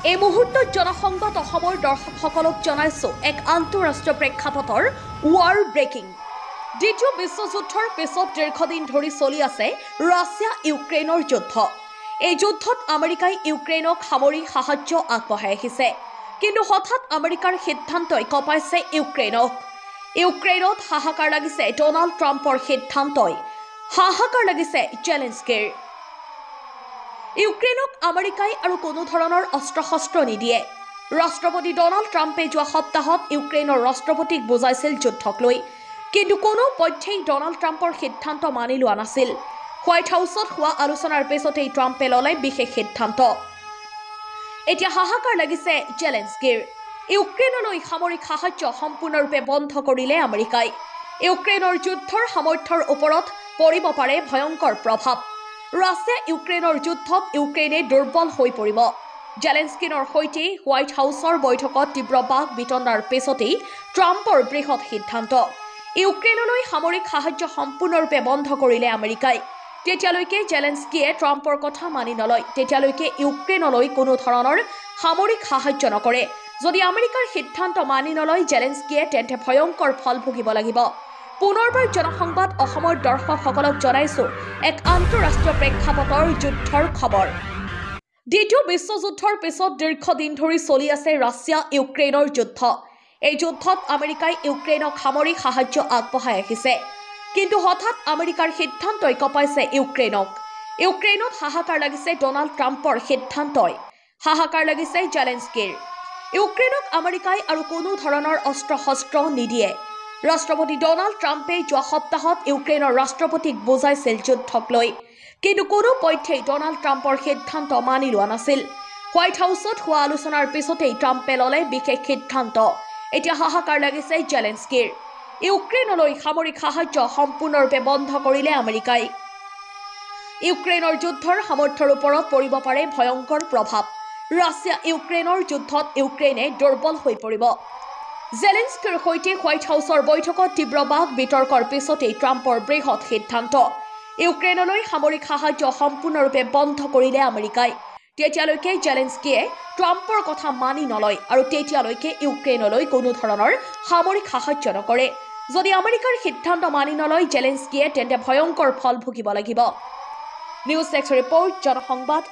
এই মুহূৰ্তত জনসংবাদ অসমৰ দৰ্শকসকলক জনাইছো এক আন্তঃৰাষ্ট্ৰীয় প্ৰেক্ষাপটৰ ৱাৰ ব্ৰেকিং। দ্বিতীয় বিশ্বযুদ্ধৰ পিছত দীৰ্ঘদিন ধৰি চলি আছে ৰাছিয়া ইউক্ৰেইনৰ যুদ্ধ। এই যুদ্ধত আমেৰিকাই ইউক্ৰেইনক সামৰিক সাহায্য আগবঢ়াই আহিছে, কিন্তু হঠাৎ আমেৰিকাৰ সিদ্ধান্তই কঁপাইছে ইউক্ৰেইনক। ইউক্ৰেইনত হাহাকাৰ লাগিছে ডনাল্ড ট্ৰাম্পৰ সিদ্ধান্তই, হাহাকাৰ লাগিছে জেলেনস্কিৰ। ইউক্ৰেইনক আমেৰিকাই আৰু কোনো ধৰণৰ অস্ত্ৰ শস্ত্ৰ নিদিয়ে। ৰাষ্ট্ৰপতি ডনাল্ড ট্ৰাম্পে যোৱা সপ্তাহত ইউক্ৰেইনৰ ৰাষ্ট্ৰপতিক বুজাইছিল যুদ্ধক লৈ, কিন্তু কোনো পক্ষেই ডনাল্ড ট্ৰাম্পৰ সিদ্ধান্ত মানি লোৱা নাছিল। হোৱাইট হাউচত হোৱা আলোচনাৰ পিছতেই ট্ৰাম্পে ল'লে বিশেষ সিদ্ধান্ত। এতিয়া হাহাকাৰ লাগিছে জেলেনস্কিৰ। ইউক্ৰেইনলৈ সামৰিক সাহায্য সম্পূৰ্ণৰূপে বন্ধ কৰিলে আমেৰিকাই। ইউক্ৰেইনৰ যুদ্ধৰ সামৰ্থ্যৰ ওপৰত পৰিব পাৰে ভয়ংকৰ প্ৰভাৱ। ৰাছিয়া ইউক্ৰেইনৰ যুদ্ধত ইউক্ৰেইনে দুৰ্বল হৈ পৰিব। জেলেনস্কিনৰ সৈতে হোৱাইট হাউচৰ বৈঠকত তীব্ৰ বাক বিতণ্ডাৰ পিছতেই ট্ৰাম্পৰ বৃহৎ সিদ্ধান্ত। ইউক্ৰেইনলৈ সামৰিক সাহায্য সম্পূৰ্ণৰূপে বন্ধ কৰিলে আমেৰিকাই। তেতিয়ালৈকে জেলেনস্কিয়ে ট্ৰাম্পৰ কথা মানি নলয়, তেতিয়ালৈকে ইউক্ৰেইনলৈ কোনো ধৰণৰ সামৰিক সাহায্য নকৰে। যদি আমেৰিকাৰ সিদ্ধান্ত মানি নলয় জেলেনস্কিয়ে, তেন্তে ভয়ংকৰ ফল ভুগিব লাগিব। পুনৰবাৰ জনসংবাদ অসমৰ দৰ্শকসকলক জনাইছো এক আন্তঃৰাষ্ট্ৰীয় প্ৰেক্ষাপটৰ যুদ্ধৰ খবৰ। দ্বিতীয় বিশ্বযুদ্ধৰ পিছত দীৰ্ঘদিন ধৰি চলি আছে ৰাছিয়া ইউক্ৰেইনৰ যুদ্ধ। এই যুদ্ধত আমেৰিকাই ইউক্ৰেইনক সামৰিক সাহায্য আগবঢ়াই আহিছে, কিন্তু হঠাৎ আমেৰিকাৰ সিদ্ধান্তই কঁপাইছে ইউক্ৰেইনক। ইউক্ৰেইনত হাহাকাৰ লাগিছে ডনাল্ড ট্ৰাম্পৰ সিদ্ধান্তই, হাহাকাৰ লাগিছে জেলেনস্কিৰ। ইউক্ৰেইনক আমেৰিকাই আৰু কোনো ধৰণৰ অস্ত্ৰ শস্ত্ৰ নিদিয়ে। ৰাষ্ট্ৰপতি ডনাল্ড ট্ৰাম্পে যোৱা সপ্তাহত ইউক্ৰেইনৰ ৰাষ্ট্ৰপতিক বুজাইছিল যুদ্ধক লৈ, কিন্তু কোনো পক্ষেই ডনাল্ড ট্ৰাম্পৰ সিদ্ধান্ত মানি লোৱা নাছিল। হোৱাইট হাউচত হোৱা আলোচনাৰ পিছতেই ট্ৰাম্পে ল'লে বিশেষ সিদ্ধান্ত। এতিয়া হাহাকাৰ লাগিছে জেলেনস্কিৰ। ইউক্ৰেইনলৈ সামৰিক সাহায্য সম্পূৰ্ণৰূপে বন্ধ কৰিলে আমেৰিকাই। ইউক্ৰেইনৰ যুদ্ধৰ সামৰ্থ্যৰ ওপৰত পৰিব পাৰে ভয়ংকৰ প্ৰভাৱ। ৰাছিয়া ইউক্ৰেইনৰ যুদ্ধত ইউক্ৰেইনে দুৰ্বল হৈ পৰিব। জেলেনস্কিৰ সৈতে হোৱাইট হাউচৰ বৈঠকত তীব্ৰ বাক বিতৰ্কৰ পিছতেই ট্ৰাম্পৰ বৃহৎ সিদ্ধান্ত। ইউক্ৰেইনলৈ সামৰিক সাহায্য সম্পূৰ্ণৰূপে বন্ধ কৰিলে আমেৰিকাই। তেতিয়ালৈকে জেলেনস্কিয়ে ট্ৰাম্পৰ কথা মানি নলয় আৰু তেতিয়ালৈকে ইউক্ৰেইনলৈ কোনো ধৰণৰ সামৰিক সাহায্য নকৰে। যদি আমেৰিকাৰ সিদ্ধান্ত মানি নলয় জেলেনস্কিয়ে, তেন্তে ভয়ংকৰ ফল ভুগিব লাগিব। News desk report, জনসংবাদ।